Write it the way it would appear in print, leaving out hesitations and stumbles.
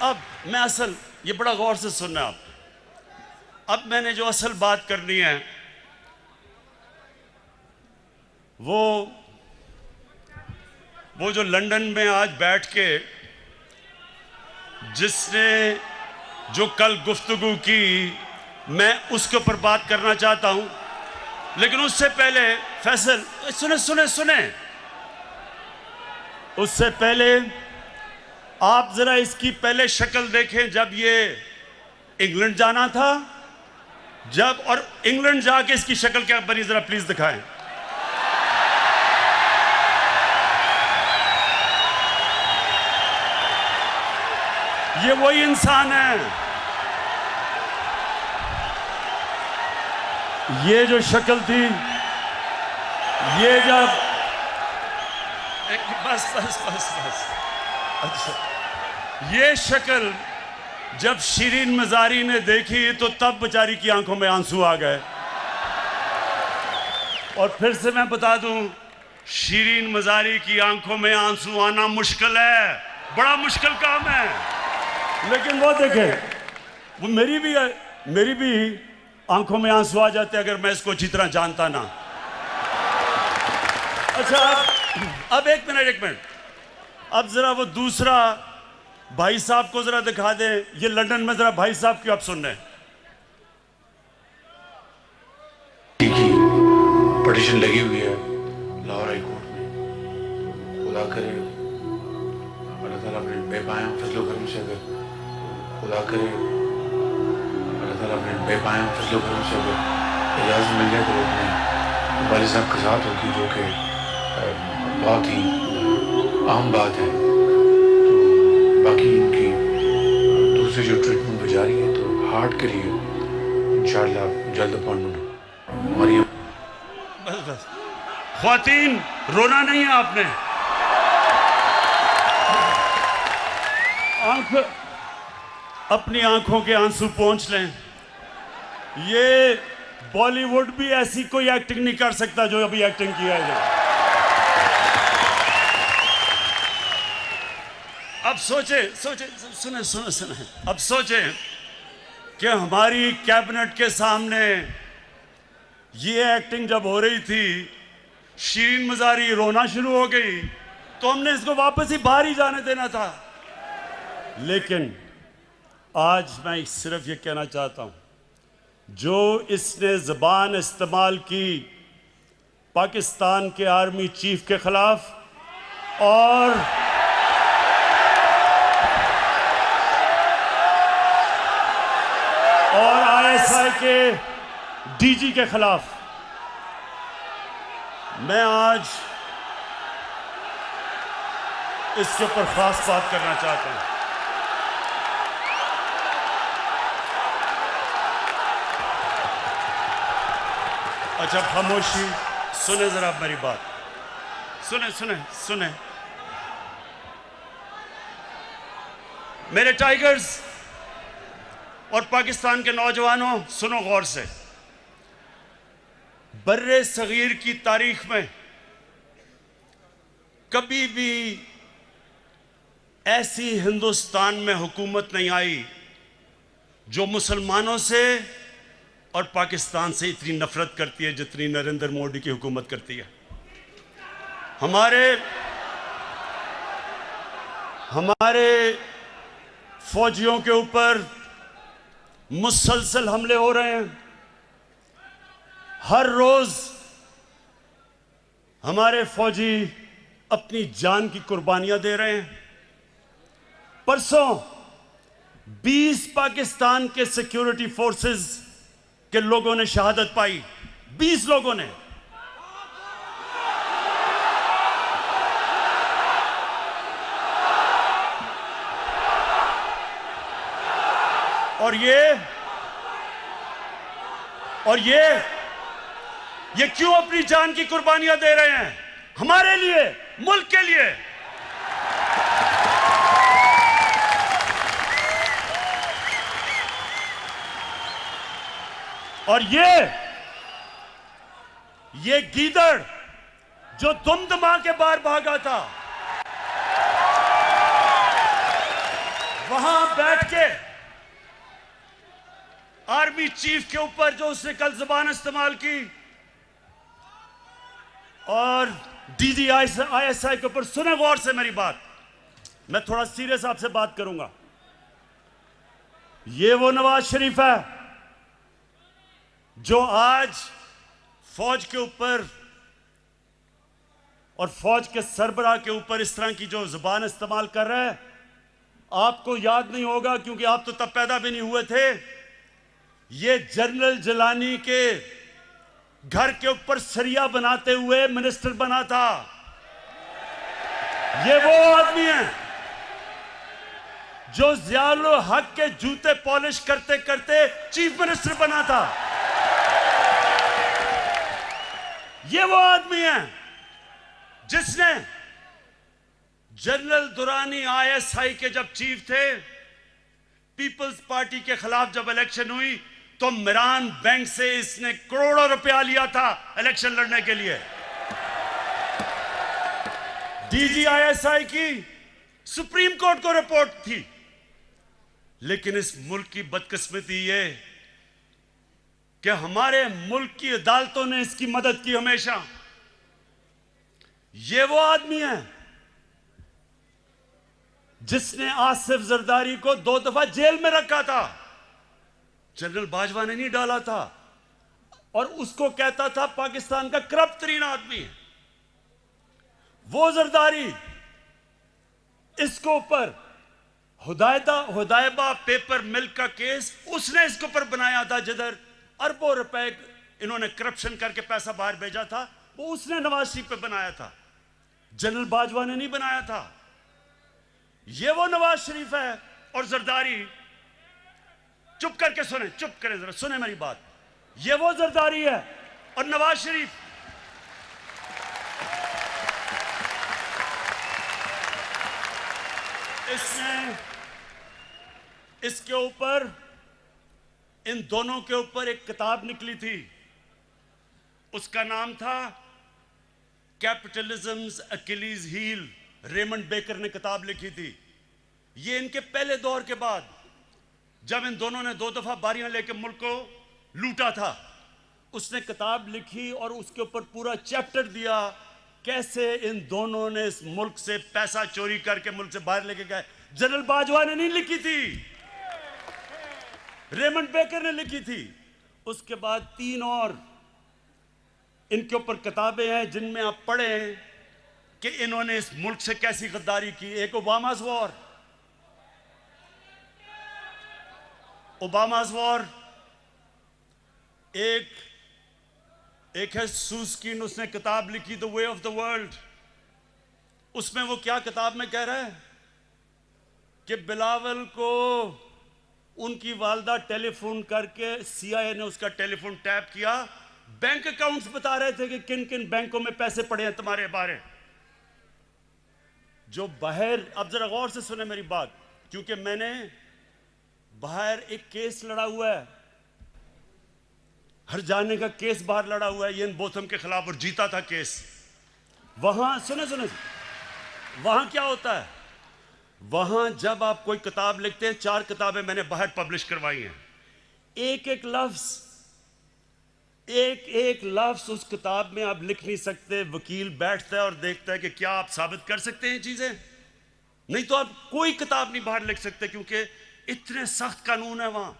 अब मैं असल, ये बड़ा गौर से सुनना आप, अब मैंने जो असल बात करनी है वो जो लंदन में आज बैठ के जिसने जो कल गुफ्तगू की, मैं उसके ऊपर बात करना चाहता हूं। लेकिन उससे पहले फैसल, सुने सुने सुने, उससे पहले आप जरा इसकी पहले शक्ल देखें। जब ये इंग्लैंड जाना था, जब, और इंग्लैंड जाके इसकी शक्ल क्या बनी, जरा प्लीज दिखाएं। ये वही इंसान है। ये जो शक्ल थी, ये जब बस बस बस बस अच्छा, ये शक्ल जब शीरीन मज़ारी ने देखी तो तब बेचारी की आंखों में आंसू आ गए। और फिर से मैं बता दूं, शीरीन मज़ारी की आंखों में आंसू आना मुश्किल है, बड़ा मुश्किल काम है। लेकिन वो देखें, वो मेरी भी आंखों में आंसू आ जाते अगर मैं इसको अच्छी तरह जानता ना। अच्छा, अब एक मिनट, अब जरा वो दूसरा भाई साहब को जरा दिखा दें। ये लंदन में जरा भाई साहब की आप सुन रहे हैं। पटिशन लगी हुई है लाहौर हाई कोर्ट में। खुदा करे अल्लाह ताला अपने बेपाया फजलो करम से, अगर खुदा करे अल्लाह ताला अपने बेपाया फजलो करम से अगर इजाज़त मिल जाए तो अपने वालिद साहब के साथ होगी, जो कि बहुत ही आम बात है। तो बाकी इनकी दूसरी जो ट्रीटमेंट भी जारी है, तो हार्ट के लिए इंशाअल्लाह जल्द अपॉइंटमेंट हमारी। बस बस ख्वातीन, रोना नहीं है आपने। अपनी आंखों के आंसू पोंछ लें। ये बॉलीवुड भी ऐसी कोई एक्टिंग नहीं कर सकता जो अभी एक्टिंग किया है। अब सोचे सुने, अब सोचे कि हमारी कैबिनेट के सामने ये एक्टिंग जब हो रही थी, शीरीन मज़ारी रोना शुरू हो गई, तो हमने इसको वापस ही बाहर ही जाने देना था। लेकिन आज मैं सिर्फ ये कहना चाहता हूं, जो इसने ज़बान इस्तेमाल की पाकिस्तान के आर्मी चीफ के खिलाफ और ISI के डीजी के खिलाफ, मैं आज इसके ऊपर खास बात करना चाहता हूं। अच्छा, खामोशी, सुने जरा मेरी बात, सुने मेरे टाइगर्स और पाकिस्तान के नौजवानों, सुनो गौर से। बर्रे सगीर की तारीख में कभी भी ऐसी हिंदुस्तान में हुकूमत नहीं आई जो मुसलमानों से और पाकिस्तान से इतनी नफरत करती है जितनी नरेंद्र मोदी की हुकूमत करती है। हमारे फौजियों के ऊपर मुसलसल हमले हो रहे हैं। हर रोज हमारे फौजी अपनी जान की कुर्बानियां दे रहे हैं। परसों 20 पाकिस्तान के सिक्योरिटी फोर्सेस के लोगों ने शहादत पाई, 20 लोगों ने। और ये क्यों अपनी जान की कुर्बानियां दे रहे हैं? हमारे लिए, मुल्क के लिए। और ये गीदड़ जो दुमदमा के बाहर भागा था, वहां बैठ के आर्मी चीफ के ऊपर जो उसने कल जुबान इस्तेमाल की और डीजी आईएसआई के ऊपर, सुने गौर से मेरी बात, मैं थोड़ा सीरियस आपसे बात करूंगा। ये वो नवाज शरीफ है जो आज फौज के ऊपर और फौज के सरबराह के ऊपर इस तरह की जो जुबान इस्तेमाल कर रहा है। आपको याद नहीं होगा क्योंकि आप तो तब पैदा भी नहीं हुए थे। ये जनरल जिलानी के घर के ऊपर सरिया बनाते हुए मिनिस्टर बना था। ये वो आदमी है जो ज़ियाउल हक के जूते पॉलिश करते करते चीफ मिनिस्टर बना था। ये वो आदमी है जिसने जनरल दुरानी आईएसआई के जब चीफ थे, पीपल्स पार्टी के खिलाफ जब इलेक्शन हुई तो मिरान बैंक से इसने करोड़ों रुपया लिया था इलेक्शन लड़ने के लिए। डीजी आईएसआई की सुप्रीम कोर्ट को रिपोर्ट थी। लेकिन इस मुल्क की बदकिस्मती ये कि हमारे मुल्क की अदालतों ने इसकी मदद की हमेशा। ये वो आदमी है जिसने आसिफ जरदारी को 2 दफा जेल में रखा था। जनरल बाजवा ने नहीं डाला था और उसको कहता था पाकिस्तान का करप्ट तरीन आदमी है वो जरदारी। इसको ऊपर हुदायबा पेपर मिल्क का केस उसने इसके ऊपर बनाया था, जिधर अरबों रुपए इन्होंने करप्शन करके पैसा बाहर भेजा था, वो उसने नवाज शरीफ पे बनाया था। जनरल बाजवा ने नहीं बनाया था। ये वो नवाज शरीफ है और जरदारी, चुप करके सुने, चुप करें जरा, सुने मेरी बात। ये वो जरदारी है और नवाज शरीफ इसने इसके ऊपर, इन दोनों के ऊपर एक किताब निकली थी, उसका नाम था कैपिटलिज्म्स अकिलीज हील। रेमंड बेकर ने किताब लिखी थी। ये इनके पहले दौर के बाद जब इन दोनों ने 2 दफा बारियां लेकर मुल्क को लूटा था, उसने किताब लिखी और उसके ऊपर पूरा चैप्टर दिया कैसे इन दोनों ने इस मुल्क से पैसा चोरी करके मुल्क से बाहर लेके गए। जनरल बाजवा ने नहीं लिखी थी, रेमंड बेकर ने लिखी थी। उसके बाद 3 और इनके ऊपर किताबें हैं जिनमें आप पढ़ें कि इन्होंने इस मुल्क से कैसी गद्दारी की। एक ओबामा's वॉर, ओबामा's वॉर, एक है सूस्कीन, उसने किताब लिखी the way of the world. उसमें वो क्या किताब में कह रहा है कि बिलावल को उनकी वालदा टेलीफोन करके सीआईए ने उसका टेलीफोन टैप किया, बैंक अकाउंट्स बता रहे थे कि किन किन बैंकों में पैसे पड़े हैं तुम्हारे बारे। जो बाहर, अब जरा गौर से सुने मेरी बात, क्योंकि मैंने बाहर एक केस लड़ा हुआ है, हर जाने का केस बाहर लड़ा हुआ है इयान बोथम के खिलाफ और जीता था केस। वहां सुने वहां क्या होता है, वहां जब आप कोई किताब लिखते हैं, 4 किताबें मैंने बाहर पब्लिश करवाई हैं, एक एक लफ्ज उस किताब में आप लिख नहीं सकते। वकील बैठता है और देखता है कि क्या आप साबित कर सकते हैं चीजें, नहीं तो आप कोई किताब नहीं बाहर लिख सकते, क्योंकि इतने सख्त कानून है वहां।